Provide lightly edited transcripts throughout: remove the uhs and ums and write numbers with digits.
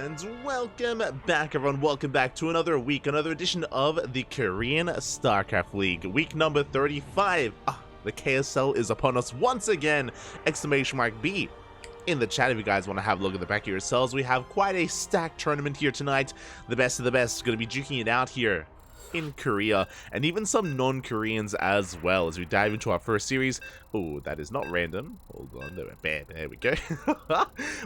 And welcome back, everyone. Welcome back to another week, another edition of the Korean StarCraft League. Week number 35. The KSL is upon us once again! Exclamation mark B. In the chat, if you guys want to have a look at the back of yourselves, we have quite a stacked tournament here tonight. The best of the best is going to be duking it out here in Korea, and even some non-Koreans as well as we dive into our first series. Oh, that is not random. Hold on, there we go.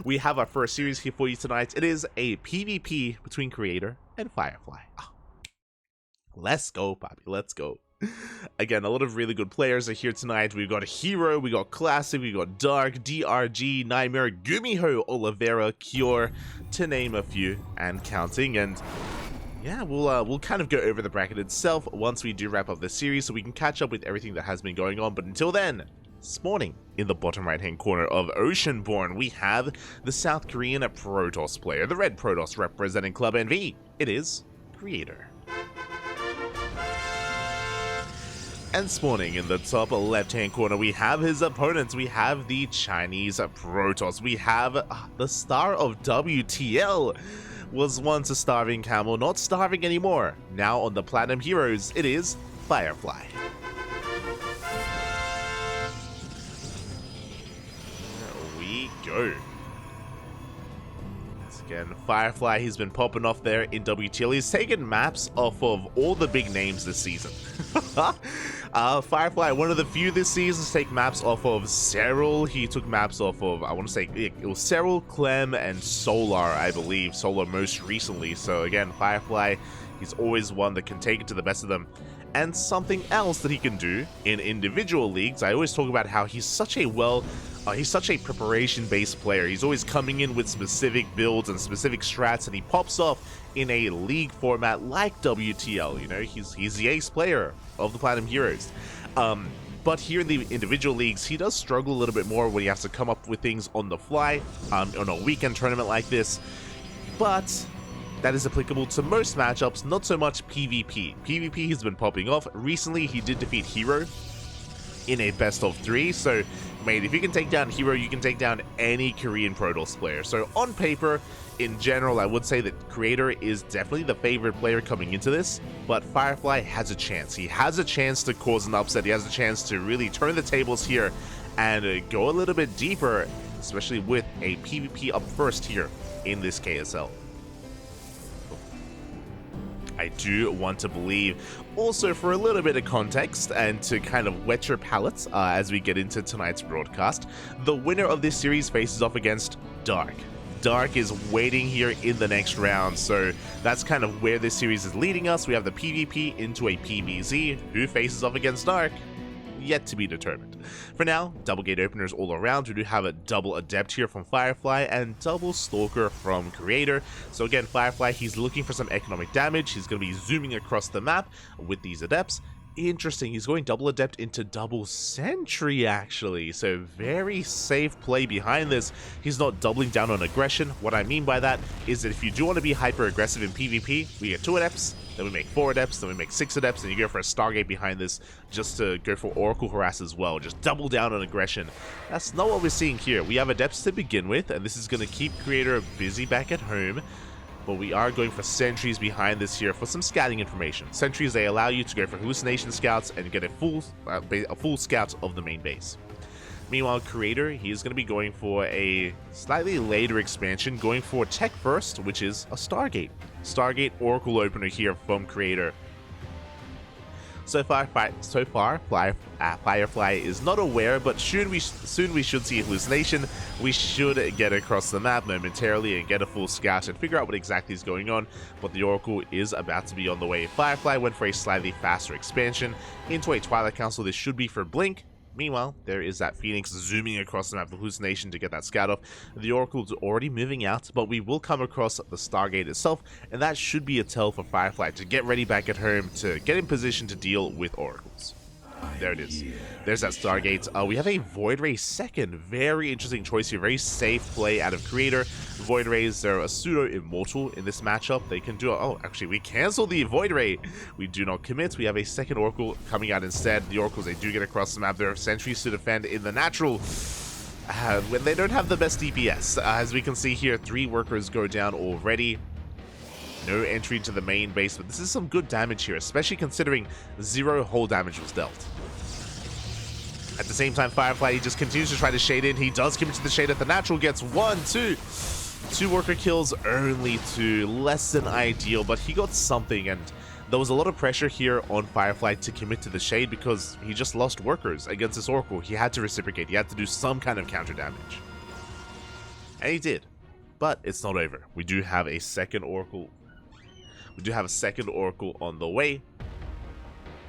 We have our first series here for you tonight. It is a PvP between Creator and Firefly. Let's go, Poppy, let's go. Again, a lot of really good players are here tonight. We've got Hero, we got Classic, we got Dark, DRG, Nightmare, Gumiho, Oliveira, Cure, to name a few, and counting. And yeah, we'll kind of go over the bracket itself once we do wrap up the series, so we can catch up with everything that has been going on. But until then, this morning, in the bottom right-hand corner of Oceanborn, we have the South Korean Protoss player, the Red Protoss representing Club NV. It is Creator. And spawning in the top left-hand corner, we have his opponents. We have the Chinese Protoss. We have the star of WTL. Was once a starving camel, not starving anymore. Now on the Platinum Heroes, it is Firefly. There we go. Once again, Firefly, he's been popping off there in WTL. He's taken maps off of all the big names this season. Firefly, one of the few this season to take maps off of Serral. He took maps off of, I want to say, it was Serral, Clem, and Solar, I believe. Solar most recently. So again, Firefly, he's always one that can take it to the best of them. And something else that he can do in individual leagues, I always talk about how he's such a he's such a preparation-based player. He's always coming in with specific builds and specific strats, and he pops off in a league format like WTL. You know, he's the ace player of the Platinum Heroes. But here in the individual leagues, he does struggle a little bit more when he has to come up with things on the fly on a weekend tournament like this. But that is applicable to most matchups, not so much PvP. PvP has been popping off. Recently, he did defeat Hero in a best of 3, so mate, if you can take down Hero, you can take down any Korean Protoss player. So on paper, in general, I would say that Creator is definitely the favorite player coming into this, but Firefly has a chance. He has a chance to cause an upset. He has a chance to really turn the tables here and go a little bit deeper, especially with a PvP up first here in this KSL. I do want to believe. Also, for a little bit of context and to kind of whet your palates as we get into tonight's broadcast, the winner of this series faces off against Dark. Dark is waiting here in the next round, so that's kind of where this series is leading us. We have the PvP into a PvZ. Who faces off against Dark? Yet to be determined. For now, double gate openers all around. We do have a double Adept here from Firefly and double Stalker from Creator. So again, Firefly, he's looking for some economic damage. He's going to be zooming across the map with these Adepts. Interesting, he's going double Adept into double Sentry actually, so very safe play behind this. He's not doubling down on aggression. What I mean by that is that if you do want to be hyper aggressive in PvP, we get 2 Adepts, then we make 4 Adepts, then we make 6 Adepts, and you go for a Stargate behind this just to go for Oracle Harass as well. Just double down on aggression. That's not what we're seeing here. We have Adepts to begin with, and this is going to keep Creator busy back at home. But we are going for sentries behind this here for some scouting information. Sentries, they allow you to go for hallucination scouts and get a full scout of the main base. Meanwhile, Creator, he is going to be going for a slightly later expansion, going for tech first, which is a Stargate. Stargate Oracle opener here from Creator. So far, Firefly is not aware, but soon we should see hallucination. We should get across the map momentarily and get a full scout and figure out what exactly is going on. But the Oracle is about to be on the way. Firefly went for a slightly faster expansion into a Twilight Council. This should be for Blink. Meanwhile, there is that Phoenix zooming across the map, the hallucination to get that scout off. The Oracle's already moving out, but we will come across the Stargate itself, and that should be a tell for Firefly to get ready back at home to get in position to deal with Oracles. There it is. There's that Stargate. We have a Void Ray second. Very interesting choice here. Very safe play out of Creator. Void Rays, they're a pseudo-immortal in this matchup. They can do... Oh, actually, we cancel the Void Ray. We do not commit. We have a second Oracle coming out instead. The Oracles, they do get across the map. There are sentries to defend in the natural. when they don't have the best DPS. As we can see here, 3 workers go down already. No entry into the main base, but this is some good damage here, especially considering 0 whole damage was dealt. At the same time, Firefly, he just continues to try to shade in. He does commit to the shade at the natural, gets 1, 2. 2 worker kills, only 2. Less than ideal, but he got something, and there was a lot of pressure here on Firefly to commit to the shade because he just lost workers against this Oracle. He had to reciprocate. He had to do some kind of counter damage. And he did. But it's not over. We do have a second Oracle. We do have a second Oracle on the way,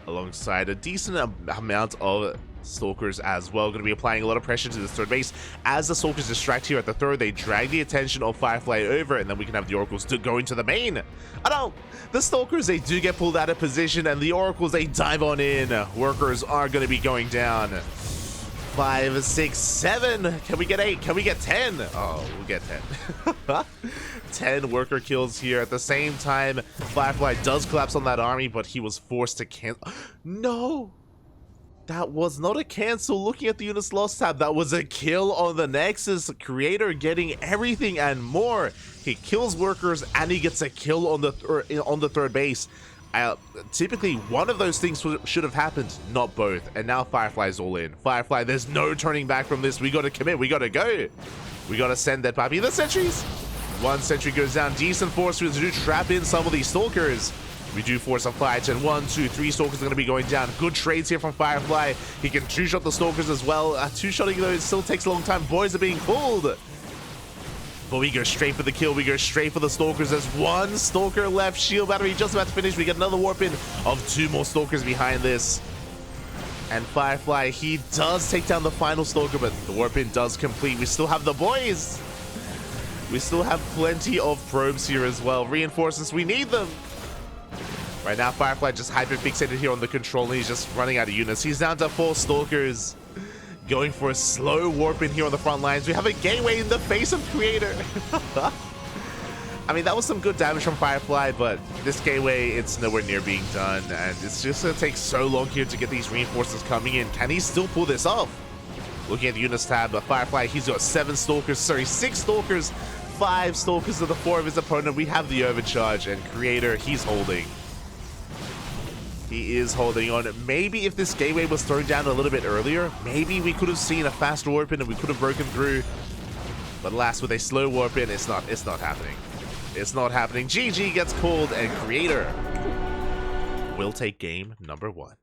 alongside a decent amount of Stalkers as well. Going to be applying a lot of pressure to this third base. As the Stalkers distract here at the third, they drag the attention of Firefly over, and then we can have the Oracles to go into the main. Oh no! The Stalkers, they do get pulled out of position, and the Oracles, they dive on in. Workers are going to be going down. 5, 6, 7. Can we get 8? Can we get 10? Oh, we'll get 10. 10 worker kills here. At the same time, Firefly does collapse on that army, but he was forced to cancel. No! That was not a cancel. Looking at the units lost tab, that was a kill on the Nexus. Creator getting everything and more. He kills workers and he gets a kill on the third base. Typically, one of those things should have happened, not both. And now Firefly's all in. Firefly, there's no turning back from this. We got to commit. We got to go. We got to send that puppy. The sentries. 1 sentry goes down. Decent force to do trap in some of these Stalkers. We do force a fight, and 1, 2, 3 Stalkers are going to be going down. Good trades here from Firefly. He can 2-shot the Stalkers as well. 2-shotting those still takes a long time. Boys are being pulled. But we go straight for the kill. We go straight for the Stalkers. There's 1 Stalker left. Shield battery just about to finish. We get another warp in of 2 more Stalkers behind this. And Firefly, he does take down the final Stalker, but the warp in does complete. We still have the boys. We still have plenty of probes here as well. Reinforcements, we need them. Right now, Firefly just hyper-fixated here on the control, and he's just running out of units. He's down to 4 Stalkers. Going for a slow warp in here on the front lines. We have a gateway in the face of Creator. I mean, that was some good damage from Firefly, but this gateway, it's nowhere near being done, and it's just going to take so long here to get these reinforcements coming in. Can he still pull this off? Looking at the units tab, but Firefly, he's got 6 Stalkers, 5 Stalkers to the 4 of his opponent. We have the overcharge, and Creator, he's holding. He is holding on. Maybe if this gateway was thrown down a little bit earlier, maybe we could have seen a faster warp in and we could have broken through. But alas, with a slow warp in, it's not happening. It's not happening. GG gets called, and Creator will take game number 1.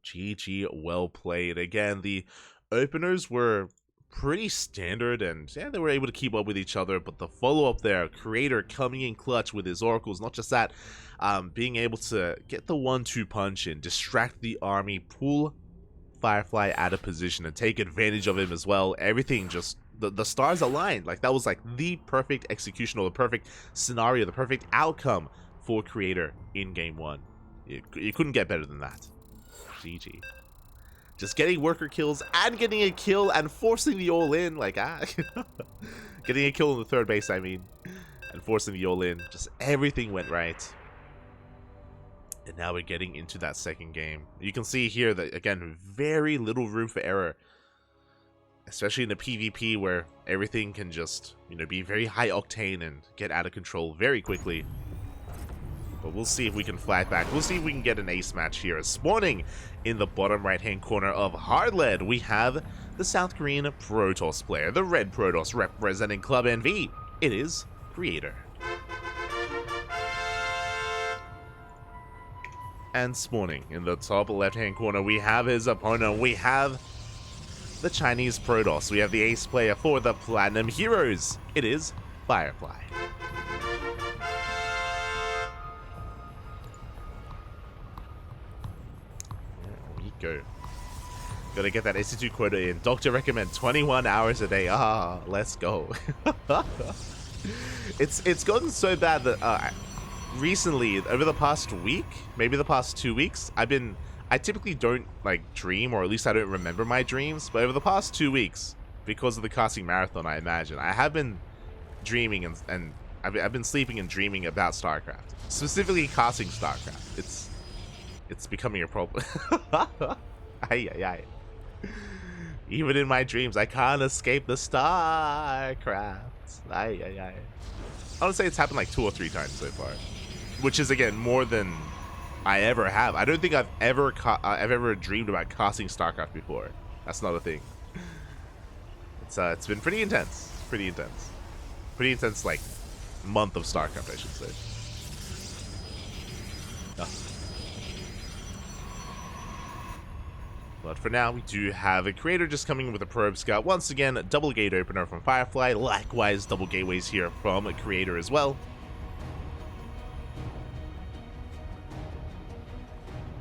GG, well played. Again, the openers were pretty standard, and yeah, they were able to keep up with each other, but the follow-up there, Creator coming in clutch with his Oracles, not just that, being able to get the 1-2 punch in, distract the army, pull Firefly out of position, and take advantage of him as well. Everything just, the stars aligned. Like, that was like the perfect execution, or the perfect scenario, the perfect outcome for Creator in game 1. You couldn't get better than that. GG. Just getting worker kills and getting a kill and forcing the all-in, like, getting a kill on the third base, I mean, and forcing the all-in. Just everything went right. And now we're getting into that second game. You can see here that, again, very little room for error. Especially in the PvP, where everything can just, be very high octane and get out of control very quickly. But we'll see if we can fight back. We'll see if we can get an ace match here. Spawning in the bottom right-hand corner of Hardlead, we have the South Korean Protoss player, the Red Protoss representing Club NV. It is Creator. And spawning in the top left-hand corner, we have his opponent. We have the Chinese Protoss. We have the ace player for the Platinum Heroes. It is Firefly. Go. Gotta get that SC2 quota in. Doctor recommend 21 hours a day. Let's go. It's gotten so bad that recently, over the past week, maybe the past 2 weeks, I typically don't dream, or at least I don't remember my dreams, but over the past 2 weeks, because of the casting marathon, I imagine, I have been dreaming and I've been sleeping and dreaming about StarCraft, specifically casting StarCraft. It's becoming a problem. Even in my dreams, I can't escape the StarCraft. Aye, aye, aye. I would say it's happened like 2 or 3 times so far, which is again more than I ever have. I don't think I've ever dreamed about casting StarCraft before. That's not a thing. It's been pretty intense. Pretty intense. Pretty intense, like month of StarCraft, I should say. Oh. But for now, we do have a creator just coming in with a probe scout. Once again, double gate opener from Firefly. Likewise, double gateways here from a creator as well.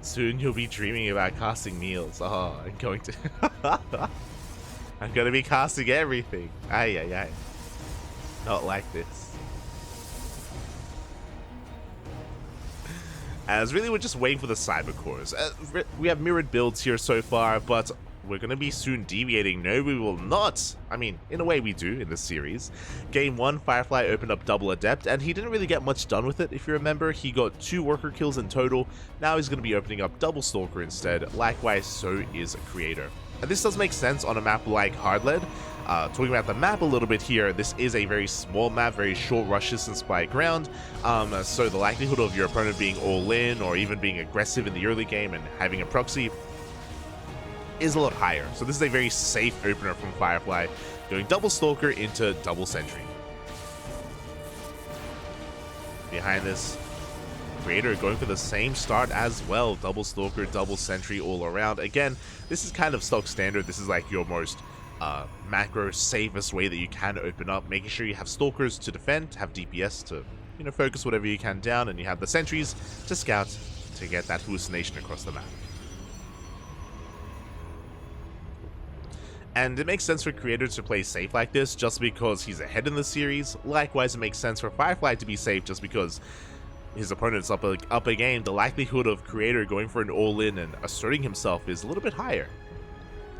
Soon you'll be dreaming about casting meals. Oh, I'm going to... I'm going to be casting everything. Aye, aye, aye. Not like this. As really we're just waiting for the cyber cores. We have mirrored builds here so far, but we're going to be soon deviating. No, we will not. I mean, in a way we do in this series. Game 1, Firefly opened up double adept, and he didn't really get much done with it. If you remember, he got 2 worker kills in total. Now he's going to be opening up double stalker instead. Likewise, so is a creator. And this does make sense on a map like Hardlead. Talking about the map a little bit here, this is a very small map, very short rush distance by ground, so the likelihood of your opponent being all in or even being aggressive in the early game and having a proxy is a lot higher. So this is a very safe opener from Firefly, going double stalker into double sentry. Behind this, creator going for the same start as well, double stalker, double sentry all around. Again, this is kind of stock standard. This is like your most macro safest way that you can open up, making sure you have stalkers to defend, have DPS to, you know, focus whatever you can down, and you have the sentries to scout to get that hallucination across the map. And it makes sense for creators to play safe like this just because he's ahead in the series. Likewise, it makes sense for Firefly to be safe just because his opponent's up a game. The likelihood of creator going for an all-in and asserting himself is a little bit higher.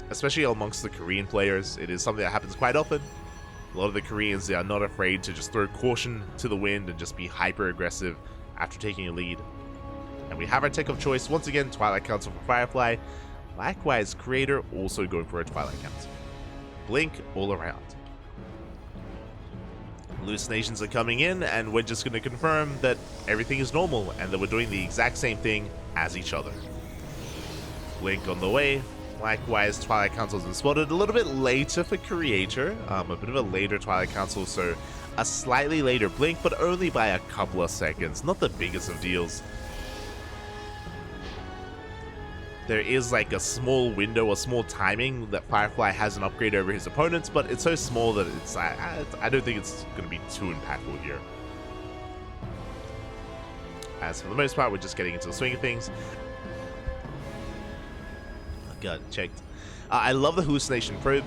Especially amongst the Korean players, it is something that happens quite often. A lot of the Koreans, they are not afraid to just throw caution to the wind and just be hyper aggressive after taking a lead. And we have our tech of choice, once again, Twilight Council for Firefly. Likewise, creator also going for a Twilight Council. Blink all around. Hallucinations are coming in, and we're just going to confirm that everything is normal and that we're doing the exact same thing as each other. Blink on the way. Likewise, Twilight Council has been spotted a little bit later for creator, a bit of a later Twilight Council, so a slightly later blink, but only by a couple of seconds, not the biggest of deals. There is like a small window, a small timing that Firefly has an upgrade over his opponents, but it's so small that it's I don't think it's going to be too impactful here. As for the most part, we're just getting into the swing of things. Got checked. I love the hallucination probe.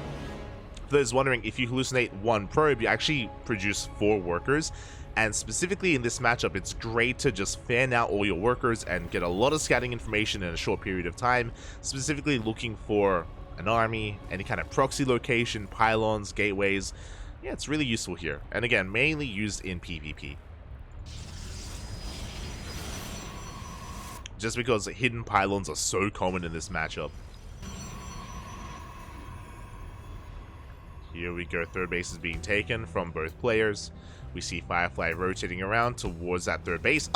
For those wondering, if you hallucinate 1 probe, you actually produce 4 workers. And specifically in this matchup, it's great to just fan out all your workers and get a lot of scouting information in a short period of time, specifically looking for an army, any kind of proxy location, pylons, gateways. Yeah, it's really useful here. And again, mainly used in PvP. Just because hidden pylons are so common in this matchup. Here we go, third base is being taken from both players. We see Firefly rotating around towards that third base.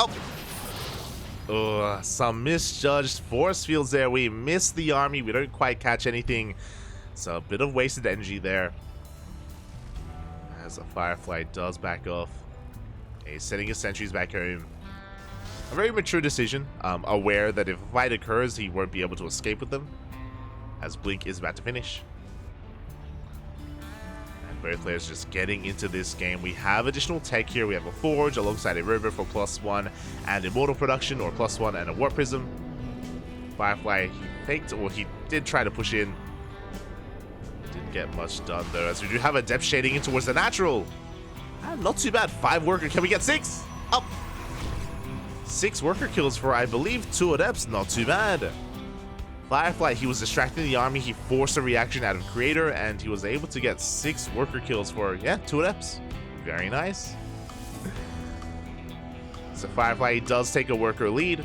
Oh! Some misjudged force fields there. We missed the army. We don't quite catch anything. So a bit of wasted energy there. As the Firefly does back off. He's sending his sentries back home. A very mature decision. Aware that if a fight occurs, he won't be able to escape with them. As Blink is about to finish. Both players just getting into this game. We have additional tech here. We have a Forge alongside a Rover for +1 and Immortal Production, or +1 and a Warp Prism. Firefly, he faked, or he did try to push in. Didn't get much done though, as we do have a Depth Shading in towards the natural. Not too bad. 5 worker. Can we get 6? Up. 6 worker kills for, I believe, 2 adepts. Not too bad. Firefly, he was distracting the army, he forced a reaction out of creator, and he was able to get 6 worker kills for, yeah, 2 adepts. Very nice. So Firefly does take a worker lead,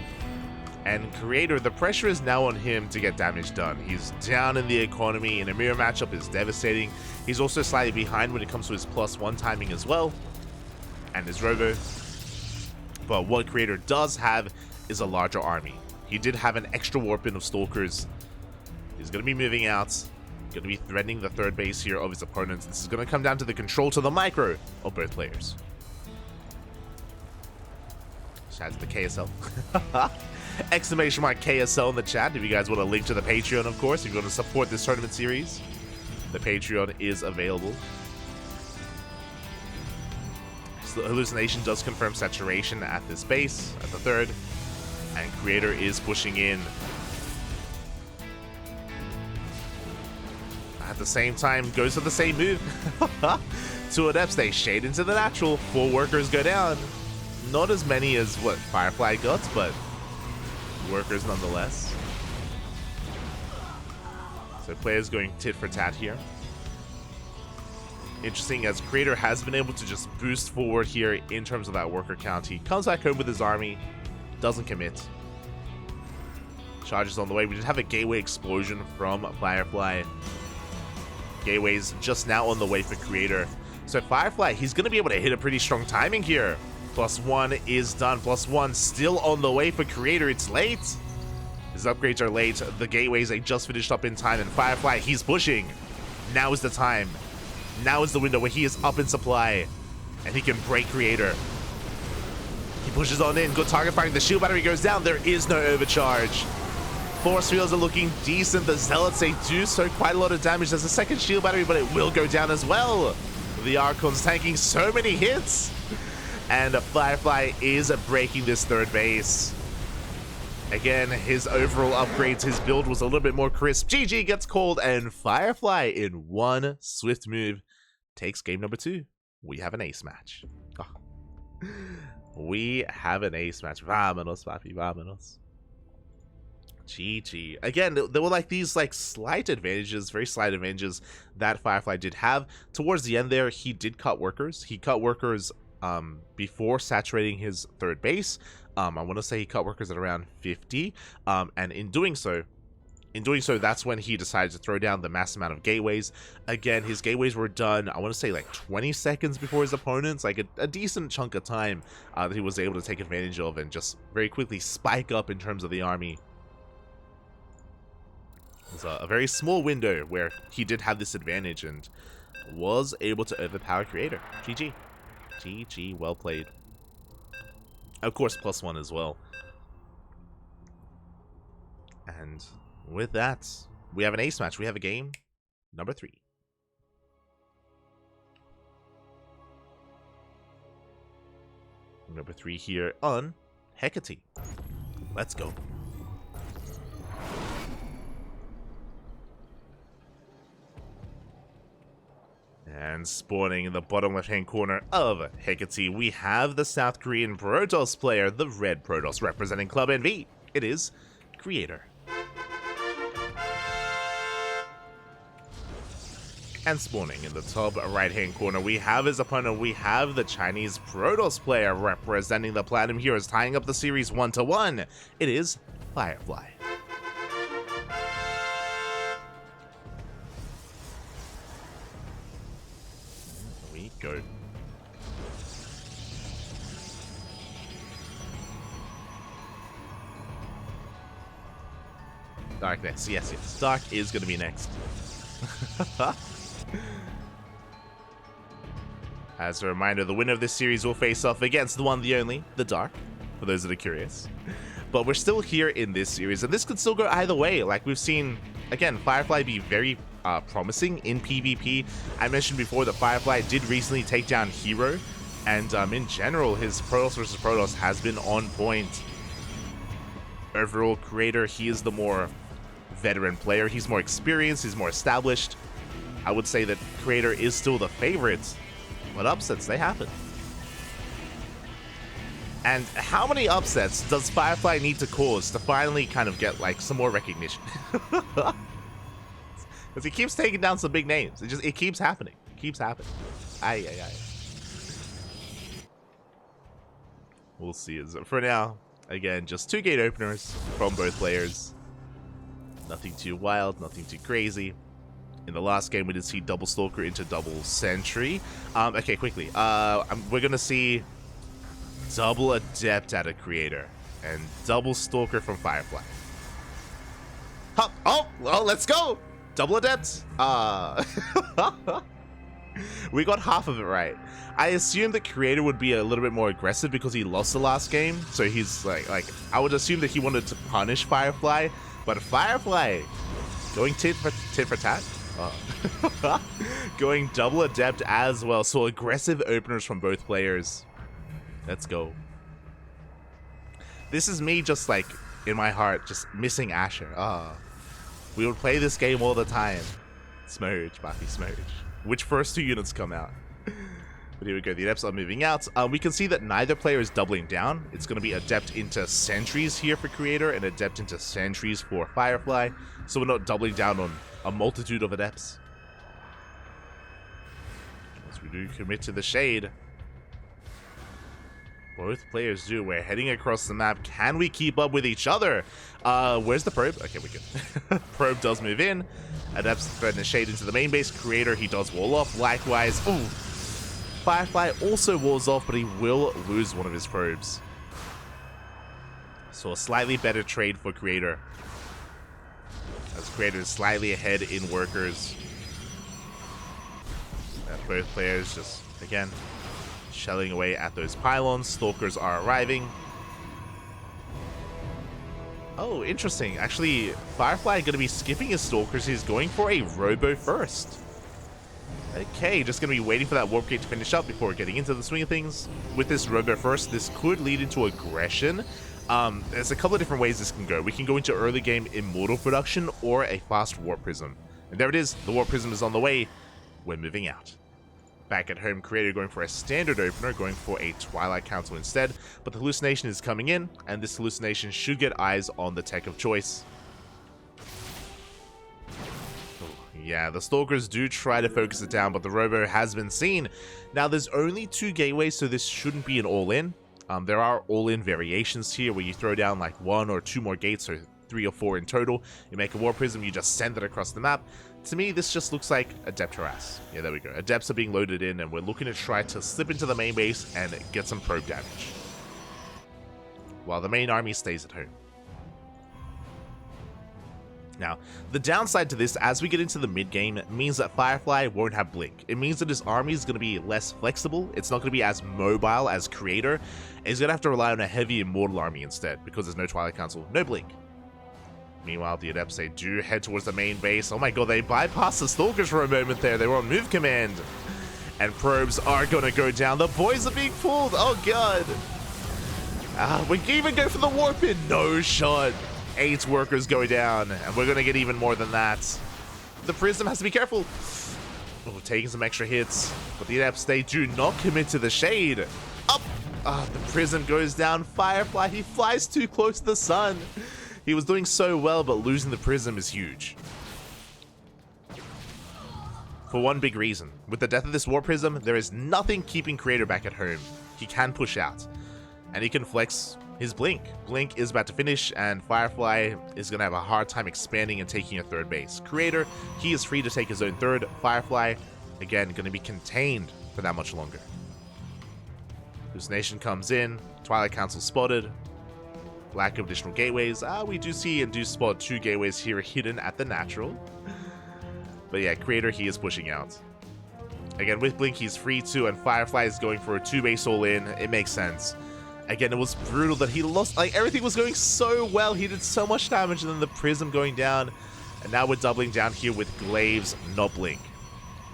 And Creator, the pressure is now on him to get damage done. He's down in the economy, and a mirror matchup is devastating. He's also slightly behind when it comes to his +1 timing as well, and his robo. But what Creator does have is a larger army. He did have an extra warp in of Stalkers. He's going to be moving out, going to be threatening the third base here of his opponents. This is going to come down to the control to the micro of both players. Shout out to the KSL. Exclamation mark KSL in the chat if you guys want a link to the Patreon, of course, if you want to support this tournament series. The Patreon is available. So the hallucination does confirm saturation at this base, at the third, and Creator is pushing in. At the same time, goes for the same move. 2 adepts, they shade into the natural. 4 workers go down. Not as many as what Firefly got, but workers nonetheless. So players going tit for tat here. Interesting, as Creator has been able to just boost forward here in terms of that worker count. He comes back home with his army, doesn't commit. Charges on the way. We did have a gateway explosion from Firefly. Gateway's just now on the way for Creator. So Firefly, he's going to be able to hit a pretty strong timing here. +1 is done. +1 still on the way for Creator. It's late. His upgrades are late. The gateways, they just finished up in time. And Firefly, he's pushing. Now is the time. Now is the window where he is up in supply. And he can break Creator. He pushes on in. Good target firing. The shield battery goes down. There is no overcharge. Force fields are looking decent. The Zealots, they do so quite a lot of damage. There's a second shield battery, but it will go down as well. The Archons tanking so many hits. And Firefly is breaking this third base. Again, his overall upgrades, his build was a little bit more crisp. GG gets called, and Firefly, in one swift move, takes game number 2. We have an ace match. Oh. We have an ace match. Vámonos, papi, vámonos. GG. Again, there were like these slight advantages, very slight advantages that Firefly did have. Towards the end there, he did cut workers. He cut workers before saturating his third base. I want to say he cut workers at around 50. And in doing so, that's when he decided to throw down the mass amount of gateways. Again, his gateways were done, I want to say 20 seconds before his opponents, a decent chunk of time that he was able to take advantage of and just very quickly spike up in terms of the army. It was a very small window where he did have this advantage and was able to overpower Creator. GG. GG, well played. Of course, +1 as well. And with that, we have an ace match. We have a game number 3. Number 3 here on Hecate. Let's go. And spawning in the bottom left-hand corner of Hecate, we have the South Korean Protoss player, the Red Protoss, representing Club NV. It is Creator. And spawning in the top right-hand corner, we have his opponent. We have the Chinese Protoss player, representing the Platinum Heroes, tying up the series 1-1. It is Firefly. Go. Dark next. Yes. Dark is going to be next. As a reminder, the winner of this series will face off against the one, the only, the Dark, for those that are curious. But we're still here in this series, and this could still go either way. Like we've seen, again, Firefly be very promising in PvP. I mentioned before that Firefly did recently take down Hero, and in general, his Protoss versus Protoss has been on point. Overall, Creator, he is the more veteran player. He's more experienced, he's more established. I would say that Creator is still the favorite, but upsets, they happen. And how many upsets does Firefly need to cause to finally kind of get some more recognition? Because he keeps taking down some big names. It keeps happening. It keeps happening. Aye. We'll see. For now, Again, just 2 gate openers from both players. Nothing too wild, nothing too crazy. In the last game, we did see double Stalker into double Sentry. Okay, quickly. We're going to see double Adept at a Creator and double Stalker from Firefly. Huh. Oh, well, let's go. Double Adept. We got half of it right. I assumed that Creator would be a little bit more aggressive because he lost the last game. So he's like I would assume that he wanted to punish Firefly. But Firefly going tit for tat. Going double Adept as well. So aggressive openers from both players. Let's go. This is me just like in my heart just missing Asher. We would play this game all the time. Smurge, Buffy Smurge. Which first 2 units come out? But here we go, the Adepts are moving out. We can see that neither player is doubling down. It's going to be Adept into Sentries here for Creator and Adept into Sentries for Firefly. So we're not doubling down on a multitude of Adepts. As we do commit to the Shade. Both players do. We're heading across the map. Can we keep up with each other? Where's the Probe? Okay, we're good. Probe does move in. Adepts threaten the Shade into the main base. Creator, he does wall off. Likewise, ooh. Firefly also walls off, but he will lose one of his probes. So a slightly better trade for Creator. As Creator is slightly ahead in workers. And both players just, again, shelling away at those pylons. Stalkers are arriving. Oh, interesting. Actually, Firefly going to be skipping his Stalkers. He's going for a Robo first. Okay, just going to be waiting for that Warp Gate to finish up before getting into the swing of things. With this Robo first, this could lead into aggression. There's a couple of different ways this can go. We can go into early game Immortal production or a fast Warp Prism. And there it is. The Warp Prism is on the way. We're moving out. Back at home, Creator going for a standard opener, going for a Twilight Council instead, but the hallucination is coming in, and this hallucination should get eyes on the tech of choice. Yeah, the Stalkers do try to focus it down, but the Robo has been seen. Now, there's only 2 gateways, so this shouldn't be an all-in. There are all-in variations here where you throw down like 1 or 2 more gates, or 3 or 4 in total. You make a War Prism, you just send it across the map. To me, this just looks like Adept harass. Yeah, there we go. Adepts are being loaded in, and we're looking to try to slip into the main base and get some probe damage, while the main army stays at home. Now, the downside to this, as we get into the mid-game, means that Firefly won't have Blink. It means that his army is going to be less flexible. It's not going to be as mobile as Creator. He's going to have to rely on a heavy Immortal army instead, because there's no Twilight Council, no Blink. Meanwhile, the Adepts, they do head towards the main base. Oh my god, they bypassed the Stalkers for a moment there. They were on move command. And probes are going to go down. The boys are being pulled. Oh god. We can even go for the warp in. No shot. 8 workers go down. And we're going to get even more than that. The Prism has to be careful. Oh, taking some extra hits. But the Adepts, they do not commit to the Shade. Up. The Prism goes down. Firefly, he flies too close to the sun. He was doing so well, but losing the Prism is huge. For one big reason. With the death of this War Prism, there is nothing keeping Creator back at home. He can push out. And he can flex his Blink. Blink is about to finish, and Firefly is going to have a hard time expanding and taking a 3rd base. Creator, he is free to take his own 3rd. Firefly, again, going to be contained for that much longer. Hallucination comes in. Twilight Council spotted. Lack of additional gateways. We do see and do spot 2 gateways here hidden at the natural. But yeah, Creator, he is pushing out. Again, with Blink, he's free too, and Firefly is going for a 2-base all-in. It makes sense. Again, it was brutal that he lost. Like, everything was going so well. He did so much damage, and then the Prism going down. And now we're doubling down here with Glaives, not Blink.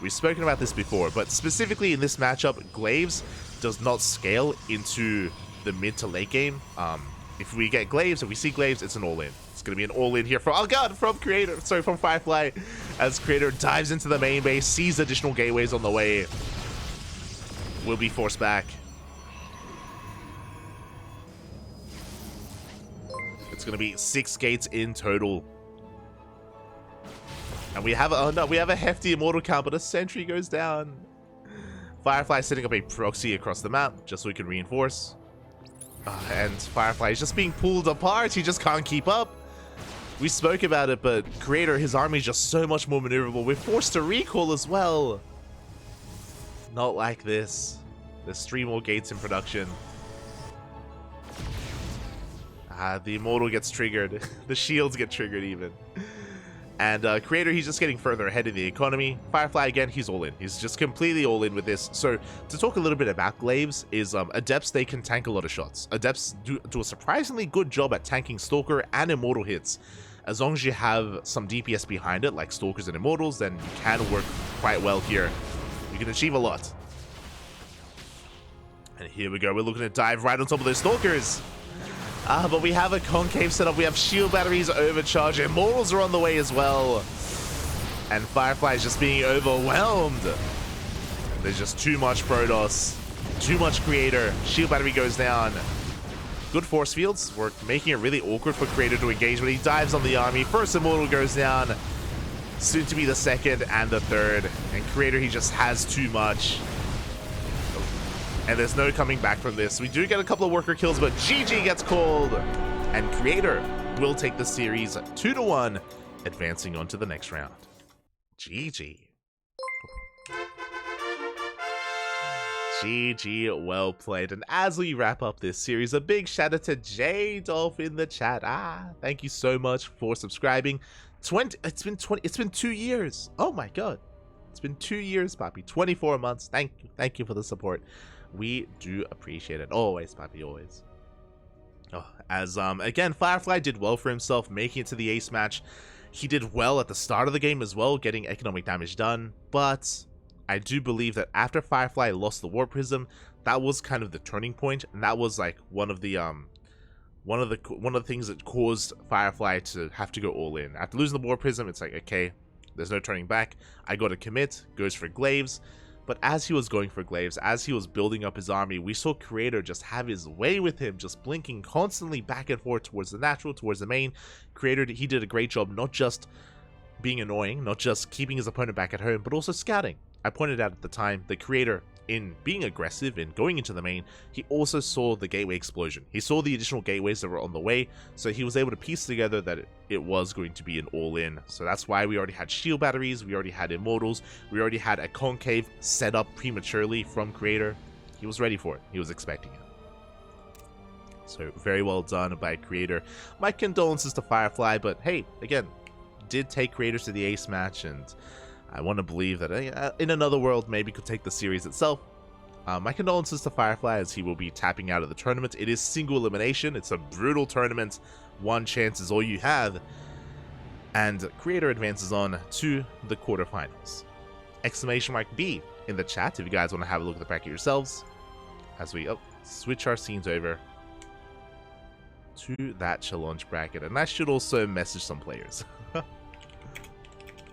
We've spoken about this before, but specifically in this matchup, Glaives does not scale into the mid to late game. If we get Glaives, if we see Glaives, it's an all-in. It's going to be an all-in here from, oh god, from Firefly. As Creator dives into the main base, sees additional gateways on the way. Will be forced back. It's going to be 6 gates in total. And we have, oh no, we have a hefty Immortal count, but a Sentry goes down. Firefly setting up a proxy across the map, just so we can reinforce. And Firefly is just being pulled apart. He just can't keep up. We spoke about it, but Creator, his army is just so much more maneuverable. We're forced to recall as well. Not like this. There's 3 more gates in production. The Immortal gets triggered. The shields get triggered even. And Creator, he's just getting further ahead in the economy. Firefly, again, he's all in. He's just completely all in with this. So, to talk a little bit about Glaives, is Adepts, they can tank a lot of shots. Adepts do a surprisingly good job at tanking Stalker and Immortal hits. As long as you have some DPS behind it, like Stalkers and Immortals, then you can work quite well here. You can achieve a lot. And here we go. We're looking to dive right on top of those Stalkers. But we have a concave set up. We have shield batteries overcharged. Immortals are on the way as well. And Firefly is just being overwhelmed. There's just too much Protoss. Too much Creator. Shield battery goes down. Good force fields. We're making it really awkward for Creator to engage, but he dives on the army. First Immortal goes down. Soon to be the second and the third. And Creator, he just has too much. And there's no coming back from this. We do get a couple of worker kills, but GG gets called. And Creator will take the series 2-1, advancing on to the next round. GG. GG, well played. And as we wrap up this series, a big shout out to J-Dolph in the chat. Thank you so much for subscribing. It's been 2 years. Oh my god. It's been 2 years, Poppy. 24 months. Thank you for the support. We do appreciate it. Always, Poppy, always. Again, Firefly did well for himself, making it to the ace match. He did well at the start of the game as well, getting economic damage done, but I do believe that after Firefly lost the War Prism, that was kind of the turning point, and that was like one of the things that caused Firefly to have to go all in. After losing the War Prism, it's like, okay, there's no turning back. I got to commit, goes for Glaives. But as he was going for Glaives, as he was building up his army, we saw Creator just have his way with him, just blinking constantly back and forth towards the natural, towards the main. Creator, he did a great job, not just being annoying, not just keeping his opponent back at home, but also scouting. I pointed out at the time, the Creator, in being aggressive and going into the main, he also saw the gateway explosion. He saw the additional gateways that were on the way, so he was able to piece together that it was going to be an all-in. So that's why we already had shield batteries, we already had Immortals, we already had a concave set up prematurely from Creator. He was ready for it. He was expecting it. So very well done by Creator. My condolences to Firefly, but hey, again, did take Creator to the ace match, and I want to believe that in another world, maybe could take the series itself. My condolences to Firefly, as he will be tapping out of the tournament. It is single elimination. It's a brutal tournament. One chance is all you have. And Creator advances on to the quarterfinals. Exclamation mark B in the chat if you guys want to have a look at the bracket yourselves. As we switch our scenes over to that challenge bracket. And that should also message some players.